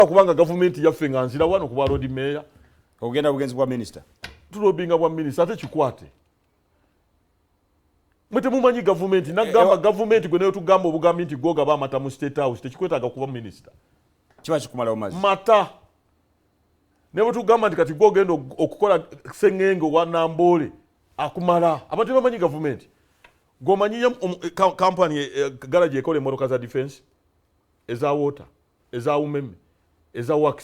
kubanga government yaffe nga nzira wano kuba road mayor ogenda bugenzi bwa minister tulobinga bwa minister ate kikwate mwete mumanyi government nagamba government gwe nayo tugamba obugambi nti goga ba mata mu state house tekikwetaga kuba minister kiba kikumala omazi mata nebo tugamba nti kati gogenda okukola sengenge wa Nambole akumala abantu bamanyi government gomanyi company garage ekole motoka za defense eza water eza umeme eza wax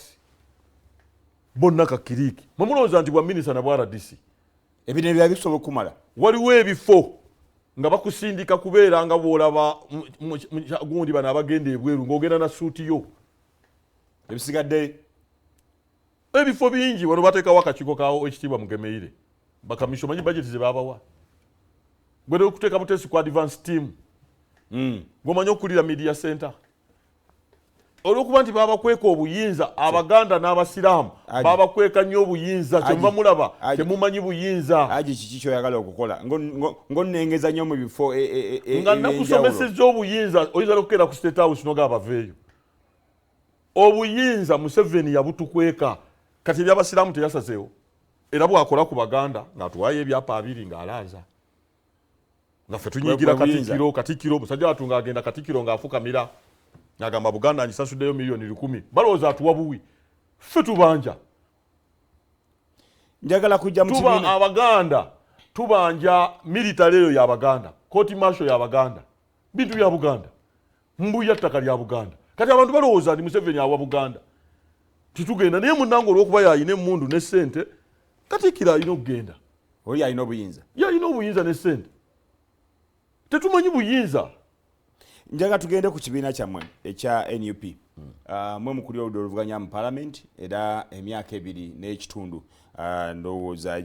bonna kakiriki mumuloza nti bwa minister na bwa RDC ebine bya bisobo kumala waliwo ebifo nga bakusindika kubeera nga bolaba gundi bana abagenda ebweru ngogenda na suiti yo ebisigadde ebifo bingi wano bateka wakachiko kawo ekitibwa mugemeire bakamisho manyi budget ze babawa gwede okuteka butesi ku advance team ngomanyi okulira media center olwokuba nti baba kweka obuyinza abaganda n'abasiramu baba kweka nnyo obuyinza kyemba mulaba temumanyi buyinza aji kiki oyagala okukola ngonnengeza nnyo mu bifo nga nakusomesezza obuyinza oyinza okukera ku state house noga abaveeyo obuyinza Museveni yabutukweka kati ebyabasiramu teyasazeewo era bwakola ku baganda ng'atuwayo ebyapa abiri ng'alaaza nga ffe tunyigira katikiro musajja watunga agenda katikiro ng'afukamira nagamba Buganda njisasuddeyo milioni 10 balowooza atuwa buwi ffe tubanja njagala kujja mu kibiina abaganda tubanja military eyo ya Baganda court martial ya Baganda bintu bya Buganda mbuya ttaka lya Buganda kati abantu balowooza nti Museveni awa Buganda titugenda naye munango olw'okuba yayina emmundu ne ssente Katikkiro alina okugenda oli alina obuyinza yalina obuyinza ne ssente tetumanyi buyinza njaga tugende ku kibiina kyammwe ekya NUP mwe mukuli oluvuganya mu parliament era emyaka 2 n'ekitundu ndowooza